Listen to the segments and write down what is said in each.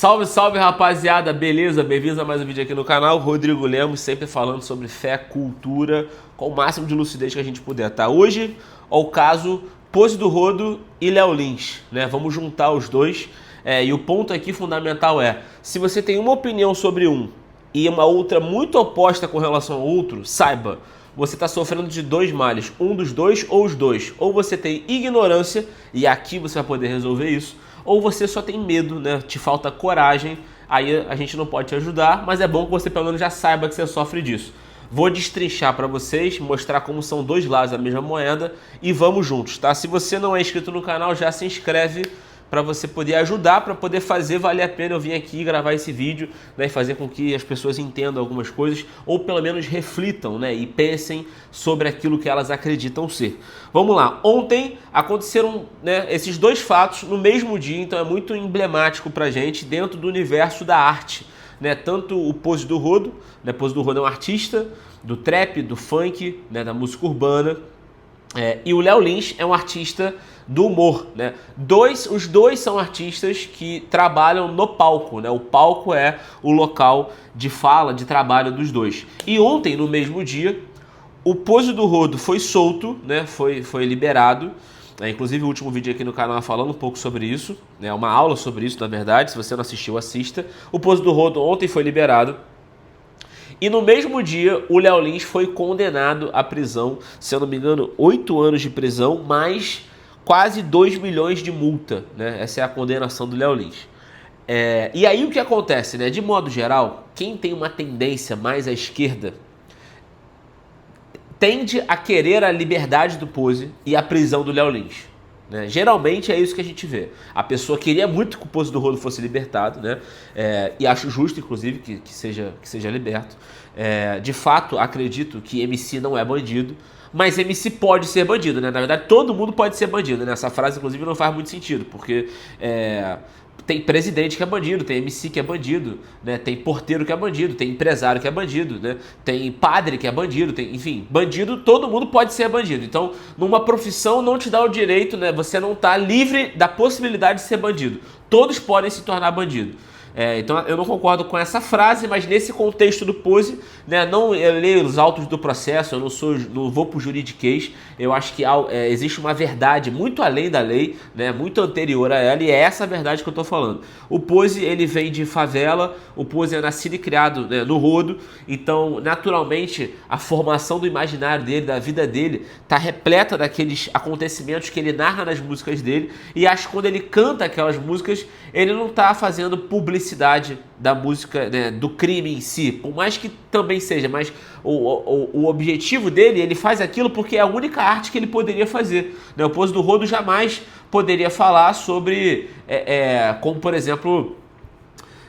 Salve, salve rapaziada, beleza? Bem-vindos a mais um vídeo aqui no canal. Rodrigo Lemos, sempre falando sobre fé, cultura, com o máximo de lucidez que a gente puder, tá? Hoje, o caso Pose do Rodo e Léo Lins, né? Vamos juntar os dois. E o ponto aqui fundamental é, se você tem uma opinião sobre um e uma outra muito oposta com relação ao outro, saiba, você está sofrendo de dois males, um dos dois ou os dois. Ou você tem ignorância, e aqui você vai poder resolver isso, ou você só tem medo, né? Te falta coragem, aí a gente não pode te ajudar, mas é bom que você pelo menos já saiba que você sofre disso. Vou destrinchar para vocês, mostrar como são dois lados da mesma moeda e vamos juntos, tá? Se você não é inscrito no canal, já se inscreve para você poder ajudar, para poder fazer valer a pena eu vir aqui gravar esse vídeo, né, e fazer com que as pessoas entendam algumas coisas, ou pelo menos reflitam, né, e pensem sobre aquilo que elas acreditam ser. Vamos lá, ontem aconteceram, né, esses dois fatos no mesmo dia, então é muito emblemático pra gente dentro do universo da arte, né, tanto o Pose do Rodo, né, Pose do Rodo é um artista do trap, do funk, né, da música urbana, e o Léo Lins é um artista do humor, né? Os dois são artistas que trabalham no palco, né? O palco é o local de fala, de trabalho dos dois. E ontem, no mesmo dia, o Pose do Rodo foi solto, né? Foi liberado. Inclusive o último vídeo aqui no canal falando um pouco sobre isso, né? Uma aula sobre isso, na verdade. Se você não assistiu, assista. O Pose do Rodo ontem foi liberado. E no mesmo dia, o Léo Lins foi condenado à prisão, se eu não me engano, 8 anos de prisão, mais quase 2 milhões de multa, né? Essa é a condenação do Léo Lins. E aí o que acontece, né? De modo geral, quem tem uma tendência mais à esquerda tende a querer a liberdade do Pose e a prisão do Léo Lins. Né? Geralmente é isso que a gente vê. A pessoa queria muito que o Pose do Rodo fosse libertado, né? E acho justo, inclusive, que seja liberto. De fato, acredito que MC não é bandido, mas MC pode ser bandido, né? Na verdade, todo mundo pode ser bandido, né? Essa frase, inclusive, não faz muito sentido, porque tem presidente que é bandido, tem MC que é bandido, né? Tem porteiro que é bandido, tem empresário que é bandido, né? Tem padre que é bandido, enfim, bandido, todo mundo pode ser bandido. Então, numa profissão não te dá o direito, né? Você não está livre da possibilidade de ser bandido. Todos podem se tornar bandido. Então eu não concordo com essa frase, mas nesse contexto do Pose, né, eu leio os autos do processo, eu não vou pro juridiquês, eu acho que existe uma verdade muito além da lei, né, muito anterior a ela, e é essa a verdade que eu tô falando. O Pose, ele vem de favela, o Pose é nascido e criado, né, no Rodo, então naturalmente a formação do imaginário dele, da vida dele, tá repleta daqueles acontecimentos que ele narra nas músicas dele, e acho que quando ele canta aquelas músicas, ele não tá fazendo publicidade da música, né, do crime em si, por mais que também seja, mas o objetivo dele, ele faz aquilo porque é a única arte que ele poderia fazer, né? O Pose do Rodo jamais poderia falar sobre, como por exemplo,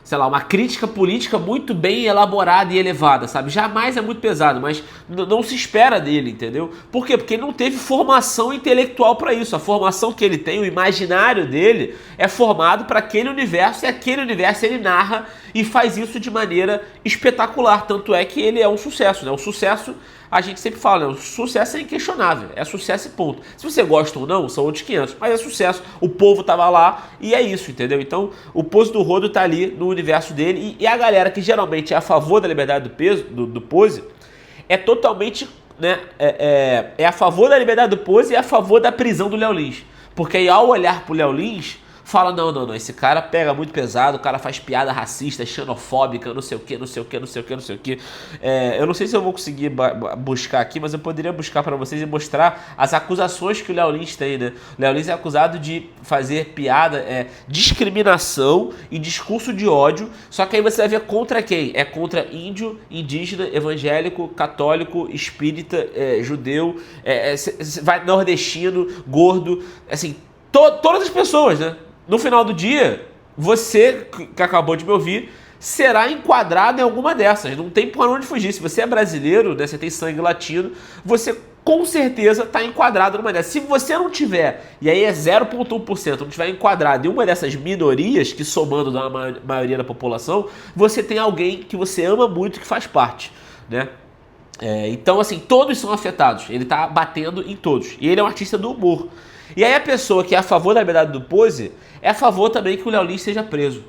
sei lá, uma crítica política muito bem elaborada e elevada, sabe? Jamais é muito pesado, mas não se espera dele, entendeu? Por quê? Porque ele não teve formação intelectual para isso. A formação que ele tem, o imaginário dele, é formado para aquele universo, e aquele universo ele narra e faz isso de maneira espetacular. Tanto é que ele é um sucesso, né? O sucesso, a gente sempre fala, né? O sucesso é inquestionável, é sucesso e ponto. Se você gosta ou não, são outros 500, mas é sucesso. O povo tava lá e é isso, entendeu? Então, o Pose do Rodo tá ali no universo dele, e a galera que geralmente é a favor da liberdade do Pose é totalmente, né, é a favor da liberdade do Pose e é a favor da prisão do Léo Lins. Porque aí, ao olhar pro Léo Lins, fala, não, esse cara pega muito pesado, o cara faz piada racista, xenofóbica, não sei o que. Eu não sei se eu vou conseguir buscar aqui, mas eu poderia buscar para vocês e mostrar as acusações que o Léo Lins tem, né? O Léo Lins é acusado de fazer piada, discriminação e discurso de ódio, só que aí você vai ver contra quem? É contra índio, indígena, evangélico, católico, espírita, judeu, vai nordestino, gordo, assim, todas as pessoas, né? No final do dia, você que acabou de me ouvir será enquadrado em alguma dessas. Não tem por onde fugir. Se você é brasileiro, né, você tem sangue latino, você com certeza está enquadrado numa dessas. Se você não tiver, e aí é 0,1%, não tiver enquadrado em uma dessas minorias, que somando da maioria da população, você tem alguém que você ama muito que faz parte, né? Então, assim, todos são afetados. Ele tá batendo em todos. E ele é um artista do humor. E aí a pessoa que é a favor da liberdade do Pose é a favor também que o Léo Lins seja preso.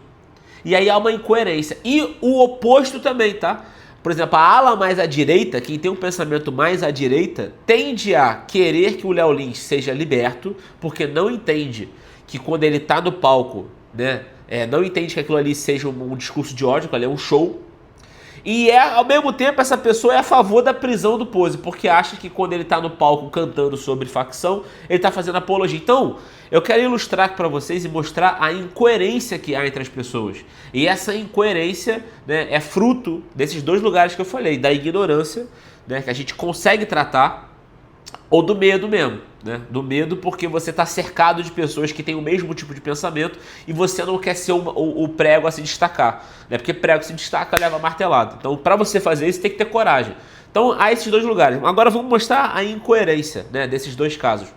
E aí há uma incoerência. E o oposto também, tá? Por exemplo, a ala mais à direita, quem tem um pensamento mais à direita, tende a querer que o Léo Lins seja liberto, porque não entende que quando ele tá no palco, né, não entende que aquilo ali seja um discurso de ódio, que ali é um show. E ao mesmo tempo, essa pessoa é a favor da prisão do Pose, porque acha que quando ele tá no palco cantando sobre facção, ele tá fazendo apologia. Então, eu quero ilustrar para vocês e mostrar a incoerência que há entre as pessoas. E essa incoerência, né, é fruto desses dois lugares que eu falei, da ignorância, né, que a gente consegue tratar, ou do medo mesmo, né? Do medo porque você está cercado de pessoas que têm o mesmo tipo de pensamento e você não quer ser o prego a se destacar, né? Porque prego se destaca, leva martelado. Então, para você fazer isso, tem que ter coragem. Então, há esses dois lugares. Agora, vamos mostrar a incoerência, né, desses dois casos.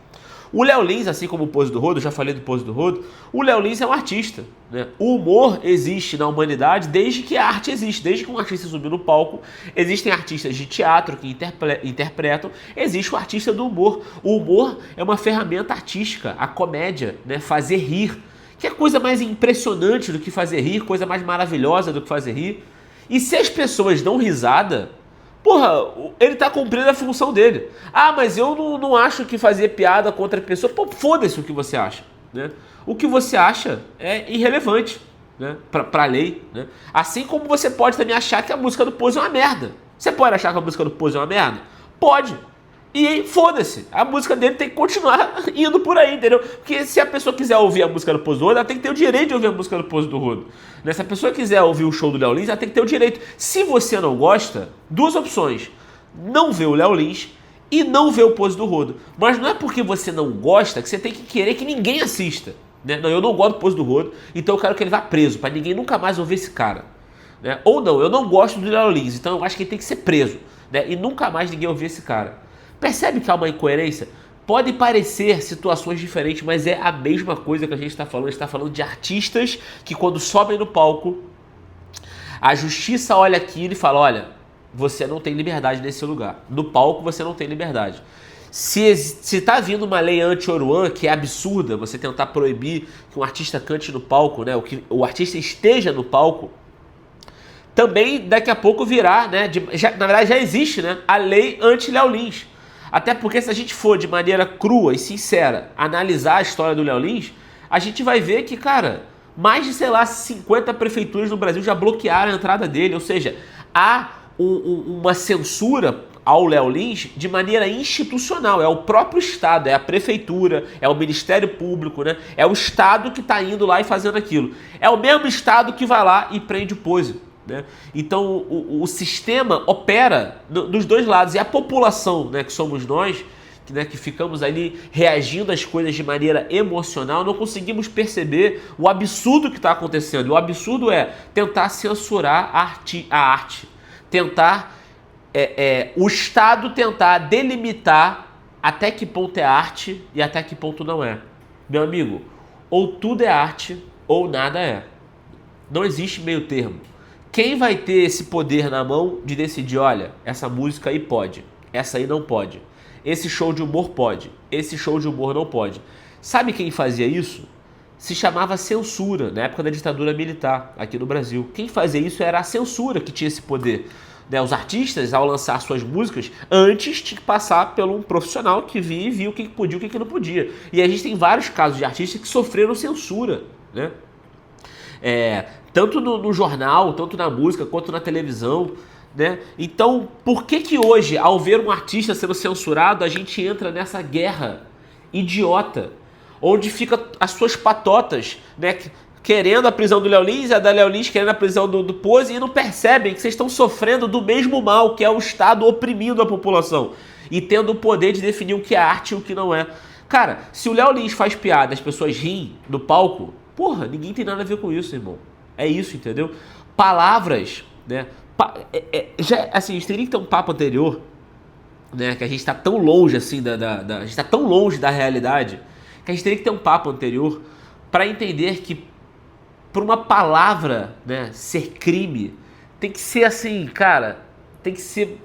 O Léo Lins, assim como o Pose do Rodo, eu já falei do Pose do Rodo, o Léo Lins é um artista, né? O humor existe na humanidade desde que a arte existe. Desde que um artista subiu no palco, existem artistas de teatro que interpretam, existe o artista do humor. O humor é uma ferramenta artística, a comédia, né? Fazer rir. Que é coisa mais impressionante do que fazer rir, coisa mais maravilhosa do que fazer rir. E se as pessoas dão risada, porra, ele tá cumprindo a função dele. Ah, mas eu não acho que fazer piada contra a pessoa... Pô, foda-se o que você acha, né? O que você acha é irrelevante, né, pra lei, né? Assim como você pode também achar que a música do Pose é uma merda. Você pode achar que a música do Pose é uma merda? Pode. E foda-se, a música dele tem que continuar indo por aí, entendeu? Porque se a pessoa quiser ouvir a música do Pose do Rodo, ela tem que ter o direito de ouvir a música do Pose do Rodo. Né? Se a pessoa quiser ouvir o show do Léo Lins, ela tem que ter o direito. Se você não gosta, duas opções. Não vê o Léo Lins e não vê o Pose do Rodo. Mas não é porque você não gosta que você tem que querer que ninguém assista. Né? Não, eu não gosto do Pose do Rodo, então eu quero que ele vá preso, para ninguém nunca mais ouvir esse cara. Né? Ou não, eu não gosto do Léo Lins, então eu acho que ele tem que ser preso. Né? E nunca mais ninguém ouvir esse cara. Percebe que há uma incoerência? Pode parecer situações diferentes, mas é a mesma coisa que a gente está falando. A gente está falando de artistas que quando sobem no palco, a justiça olha aquilo e fala, olha, você não tem liberdade nesse lugar. No palco você não tem liberdade. Se está vindo uma lei anti-Oruan, que é absurda, você tentar proibir que um artista cante no palco, né, que o artista esteja no palco, também daqui a pouco virá, né, na verdade já existe, né, a lei anti-Léo Lins. Até porque se a gente for de maneira crua e sincera analisar a história do Léo Lins, a gente vai ver que, cara, mais de, sei lá, 50 prefeituras no Brasil já bloquearam a entrada dele. Ou seja, há uma censura ao Léo Lins de maneira institucional. É o próprio Estado, é a prefeitura, é o Ministério Público, né? É o Estado que está indo lá e fazendo aquilo. É o mesmo Estado que vai lá e prende o Pose. Né? Então o sistema opera dos dois lados e a população, né, que somos nós, que ficamos ali reagindo às coisas de maneira emocional, não conseguimos perceber o absurdo que está acontecendo. O absurdo é tentar censurar a arte, tentar o Estado tentar delimitar até que ponto é arte e até que ponto não é. Meu amigo, ou tudo é arte ou nada é. Não existe meio termo. Quem vai ter esse poder na mão de decidir, olha, essa música aí pode, essa aí não pode, esse show de humor pode, esse show de humor não pode. Sabe quem fazia isso? Se chamava censura, na época da ditadura militar aqui no Brasil. Quem fazia isso era a censura que tinha esse poder. Né? Os artistas, ao lançar suas músicas, antes tinha que passar por um profissional que via e via o que podia e o que não podia. E a gente tem vários casos de artistas que sofreram censura, né? Tanto no jornal, tanto na música, quanto na televisão, né? Então, por que hoje, ao ver um artista sendo censurado, a gente entra nessa guerra idiota, onde fica as suas patotas, né, querendo a prisão do Léo Lins, a da Léo Lins querendo a prisão do Pose, e não percebem que vocês estão sofrendo do mesmo mal, que é o Estado oprimindo a população e tendo o poder de definir o que é arte e o que não é. Cara, se o Léo Lins faz piada, as pessoas riem no palco, porra, ninguém tem nada a ver com isso, irmão. É isso, entendeu? Palavras, né? Assim, a gente teria que ter um papo anterior, né? Que a gente tá tão longe, assim, a gente tá tão longe da realidade, que a gente teria que ter um papo anterior para entender que para uma palavra, né, ser crime, tem que ser assim, cara, tem que ser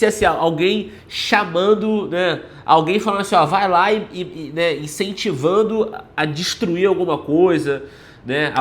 assim, alguém chamando, né, alguém falando assim, ó, vai lá né, incentivando a destruir alguma coisa, né?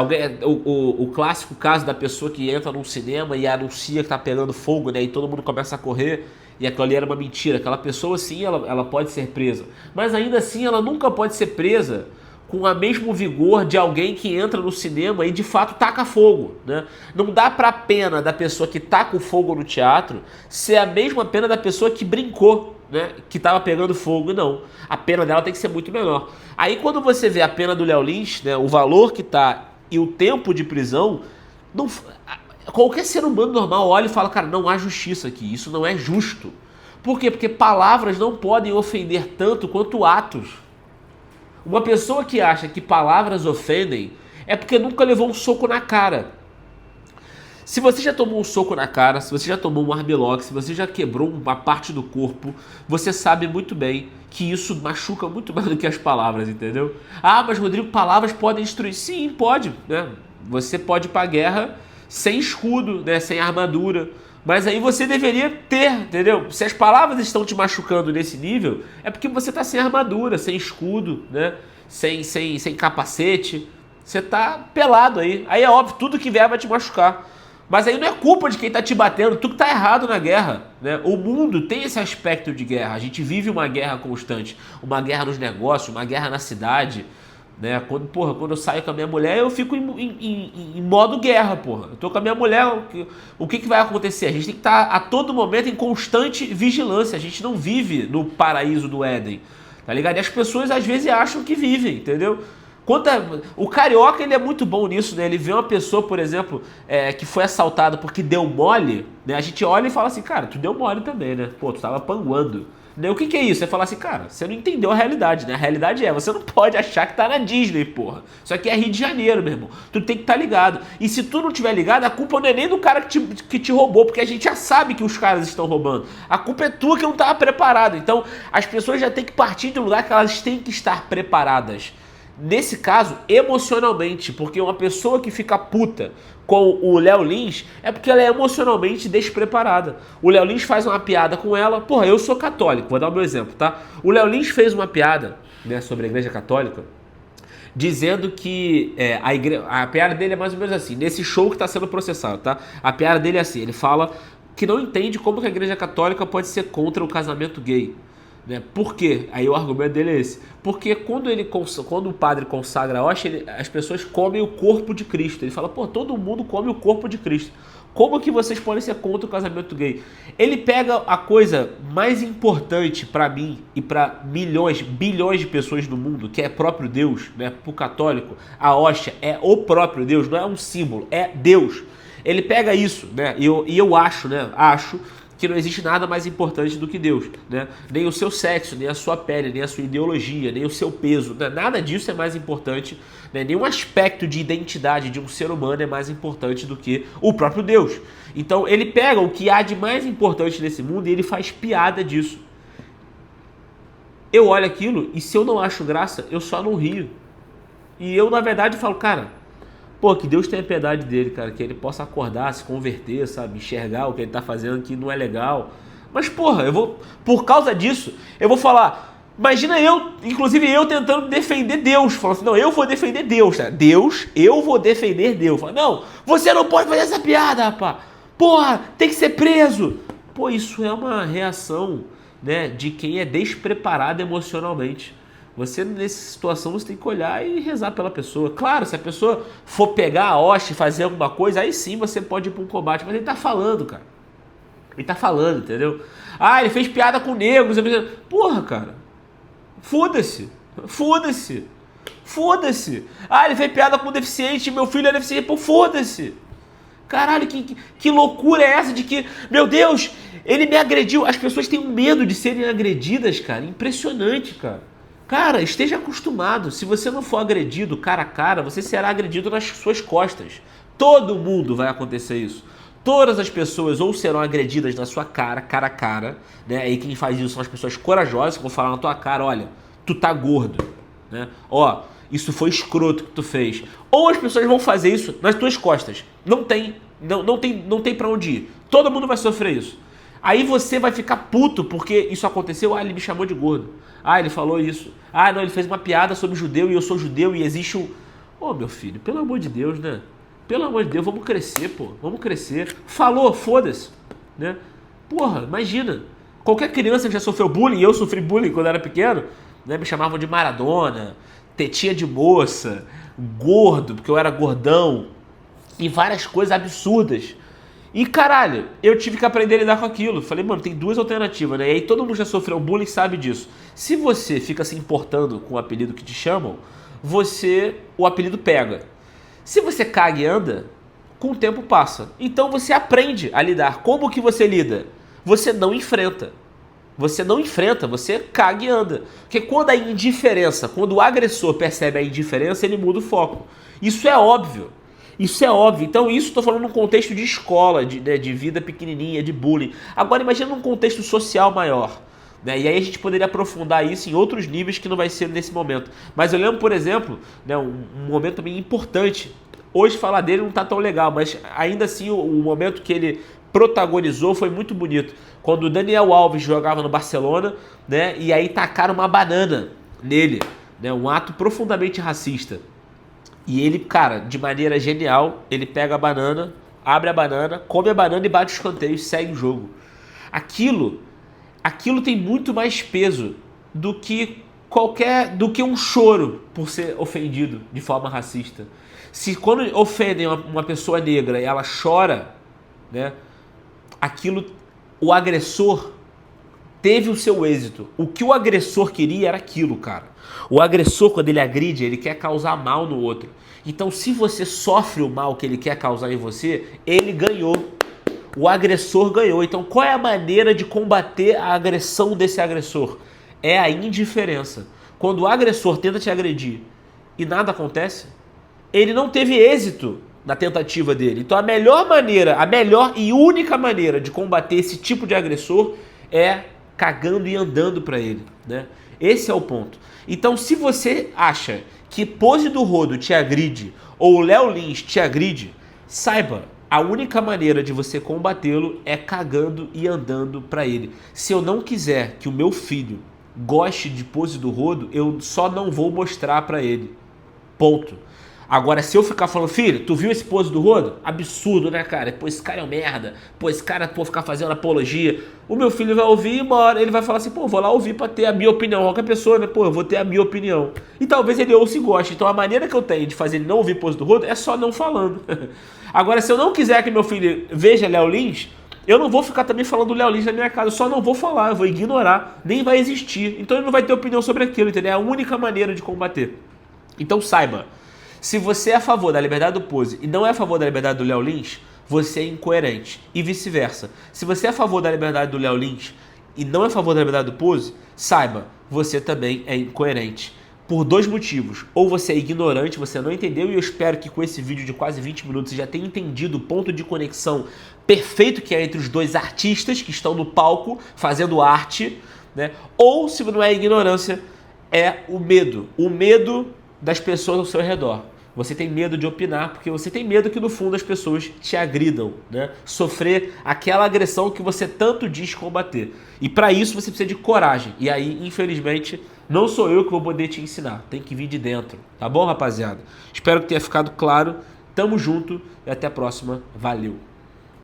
O clássico caso da pessoa que entra num cinema e anuncia que tá pegando fogo, né? E todo mundo começa a correr e aquilo ali era uma mentira. Aquela pessoa, sim, ela pode ser presa. Mas ainda assim, ela nunca pode ser presa com o mesmo vigor de alguém que entra no cinema e de fato taca fogo, né? Não dá pra pena da pessoa que taca o fogo no teatro ser a mesma pena da pessoa que brincou, né? Que tava pegando fogo, não. A pena dela tem que ser muito menor. Aí quando você vê a pena do Léo Lins, né? O valor que tá e o tempo de prisão, não, qualquer ser humano normal olha e fala, cara, não há justiça aqui, isso não é justo. Por quê? Porque palavras não podem ofender tanto quanto atos. Uma pessoa que acha que palavras ofendem é porque nunca levou um soco na cara. Se você já tomou um soco na cara, se você já tomou um armlock, se você já quebrou uma parte do corpo, você sabe muito bem que isso machuca muito mais do que as palavras, entendeu? Ah, mas Rodrigo, palavras podem destruir. Sim, pode, né? Você pode ir pra guerra sem escudo, né? Sem armadura. Mas aí você deveria ter, entendeu? Se as palavras estão te machucando nesse nível, é porque você tá sem armadura, sem escudo, né? Sem capacete. Você tá pelado aí. Aí é óbvio, tudo que vier vai te machucar. Mas aí não é culpa de quem tá te batendo, tu que tá errado na guerra, né? O mundo tem esse aspecto de guerra. A gente vive uma guerra constante. Uma guerra nos negócios, uma guerra na cidade. Né? Quando eu saio com a minha mulher, eu fico em modo guerra, porra. Eu tô com a minha mulher, o que vai acontecer? A gente tem que estar a todo momento em constante vigilância. A gente não vive no paraíso do Éden, tá ligado? E as pessoas às vezes acham que vivem, entendeu? O carioca, ele é muito bom nisso, né? Ele vê uma pessoa, por exemplo, que foi assaltada porque deu mole, né? A gente olha e fala assim, cara, tu deu mole também, né? Pô, tu tava panguando. O que é isso? É falar assim, cara, você não entendeu a realidade, né? A realidade você não pode achar que tá na Disney, porra. Isso aqui é Rio de Janeiro, meu irmão. Tu tem que estar ligado. E se tu não tiver ligado, a culpa não é nem do cara que te roubou, porque a gente já sabe que os caras estão roubando. A culpa é tua que não tava preparado. Então, as pessoas já têm que partir de um lugar que elas têm que estar preparadas. Nesse caso, emocionalmente, porque uma pessoa que fica puta com o Léo Lins é porque ela é emocionalmente despreparada. O Léo Lins faz uma piada com ela, porra, eu sou católico, vou dar o meu exemplo, tá? O Léo Lins fez uma piada, né, sobre a Igreja Católica, dizendo que a piada dele é mais ou menos assim, nesse show que está sendo processado, tá? A piada dele é assim, ele fala que não entende como que a Igreja Católica pode ser contra o casamento gay. Né? Por quê? Aí o argumento dele é esse. Porque quando o padre consagra a hóstia, as pessoas comem o corpo de Cristo. Ele fala, pô, todo mundo come o corpo de Cristo. Como que vocês podem ser contra o casamento gay? Ele pega a coisa mais importante pra mim e pra milhões, bilhões de pessoas no mundo, que é próprio Deus, né? Pro católico, a hóstia é o próprio Deus, não é um símbolo, é Deus. Ele pega isso, né? E eu acho, né? Acho que não existe nada mais importante do que Deus, né? Nem o seu sexo, nem a sua pele, nem a sua ideologia, nem o seu peso, né? Nada disso é mais importante, né? Nenhum aspecto de identidade de um ser humano é mais importante do que o próprio Deus. Então ele pega o que há de mais importante nesse mundo e ele faz piada disso. Eu olho aquilo e se eu não acho graça, eu só não rio. E eu, na verdade, falo, cara, pô, que Deus tenha piedade dele, cara, que ele possa acordar, se converter, sabe, enxergar o que ele tá fazendo que não é legal. Mas, porra, por causa disso, eu vou falar, imagina inclusive eu tentando defender Deus, falando assim, não, eu vou defender Deus, tá? Eu vou defender Deus. Falo, não, você não pode fazer essa piada, rapaz. Porra, tem que ser preso. Pô, isso é uma reação, né, de quem é despreparado emocionalmente. Você, nessa situação, você tem que olhar e rezar pela pessoa. Claro, se a pessoa for pegar a hóstia e fazer alguma coisa, aí sim você pode ir para um combate. Mas ele tá falando, cara. Ele tá falando, entendeu? Ah, ele fez piada com negros. Porra, cara. Foda-se. Foda-se. Foda-se. Ah, ele fez piada com deficiente. Meu filho é deficiente. Pô, foda-se. Caralho, que loucura é essa de que, meu Deus, ele me agrediu. As pessoas têm um medo de serem agredidas, cara. Impressionante, cara. Cara, esteja acostumado. Se você não for agredido cara a cara, você será agredido nas suas costas. Todo mundo vai acontecer isso. Todas as pessoas ou serão agredidas na sua cara a cara, né? E quem faz isso são as pessoas corajosas que vão falar na tua cara, olha, tu tá gordo, né? Ó, isso foi escroto que tu fez. Ou as pessoas vão fazer isso nas tuas costas. Não tem pra onde ir. Todo mundo vai sofrer isso. Aí você vai ficar puto porque isso aconteceu. Ah, ele me chamou de gordo. Ah, ele falou isso. Ah, não, ele fez uma piada sobre judeu e eu sou judeu e existe Ô, meu filho, pelo amor de Deus, né? Pelo amor de Deus, vamos crescer, pô. Vamos crescer. Falou, foda-se, né? Porra, imagina. Qualquer criança já sofreu bullying, eu sofri bullying quando era pequeno, né? Me chamavam de Maradona, tetinha de moça, gordo, porque eu era gordão, e várias coisas absurdas. E caralho, eu tive que aprender a lidar com aquilo. Falei, mano, tem duas alternativas, né? E aí todo mundo já sofreu bullying e sabe disso. Se você fica se importando com o apelido que te chamam, o apelido pega. Se você caga e anda, com o tempo passa. Então você aprende a lidar. Como que você lida? Você não enfrenta. Você não enfrenta, você caga e anda. Porque quando a indiferença, quando o agressor percebe a indiferença, ele muda o foco. Isso é óbvio. Isso é óbvio. Então isso estou falando num contexto de escola, de vida pequenininha, de bullying. Agora imagina num contexto social maior. Né? E aí a gente poderia aprofundar isso em outros níveis que não vai ser nesse momento. Mas eu lembro, por exemplo, né, um momento também importante. Hoje falar dele não está tão legal, mas ainda assim o momento que ele protagonizou foi muito bonito. Quando o Daniel Alves jogava no Barcelona, né, e aí tacaram uma banana nele. Né, um ato profundamente racista. E ele, cara, de maneira genial, ele pega a banana, abre a banana, come a banana e bate os escanteios, segue o jogo. Aquilo tem muito mais peso do que um choro por ser ofendido de forma racista. Se quando ofendem uma pessoa negra e ela chora, né, o agressor teve o seu êxito. O que o agressor queria era aquilo, cara. O agressor, quando ele agride, ele quer causar mal no outro. Então, se você sofre o mal que ele quer causar em você, ele ganhou. O agressor ganhou. Então, qual é a maneira de combater a agressão desse agressor? É a indiferença. Quando o agressor tenta te agredir e nada acontece, ele não teve êxito na tentativa dele. Então, a melhor e única maneira de combater esse tipo de agressor é cagando e andando para ele, né? Esse é o ponto. Então, se você acha que Pose do Rodo te agride ou o Léo Lins te agride, saiba, a única maneira de você combatê-lo é cagando e andando para ele. Se eu não quiser que o meu filho goste de Pose do Rodo, eu só não vou mostrar para ele. Ponto. Agora, se eu ficar falando, filho, tu viu esse Pose do Rodo? Absurdo, né, cara? Pô, esse cara é um merda. Pô, esse cara, ficar fazendo apologia. O meu filho vai ouvir e uma hora ele vai falar assim, pô, vou lá ouvir pra ter a minha opinião. Qualquer pessoa, né? Pô, eu vou ter a minha opinião. E talvez ele ouça e goste. Então a maneira que eu tenho de fazer ele não ouvir Pose do Rodo é só não falando. Agora, se eu não quiser que meu filho veja Léo Lins, eu não vou ficar também falando do Léo Lins na minha casa. Eu só não vou falar, eu vou ignorar. Nem vai existir. Então ele não vai ter opinião sobre aquilo, entendeu? É a única maneira de combater. Então saiba. Se você é a favor da liberdade do Pose e não é a favor da liberdade do Léo Lins, você é incoerente. E vice-versa. Se você é a favor da liberdade do Léo Lins e não é a favor da liberdade do Pose, saiba, você também é incoerente. Por dois motivos. Ou você é ignorante, você não entendeu, e eu espero que com esse vídeo de quase 20 minutos você já tenha entendido o ponto de conexão perfeito que é entre os dois artistas que estão no palco fazendo arte, né? Ou, se não é ignorância, é o medo. O medo das pessoas ao seu redor. Você tem medo de opinar porque você tem medo que no fundo as pessoas te agridam, né? Sofrer aquela agressão que você tanto diz combater. E para isso você precisa de coragem. E aí, infelizmente, não sou eu que vou poder te ensinar. Tem que vir de dentro. Tá bom, rapaziada? Espero que tenha ficado claro. Tamo junto e até a próxima. Valeu!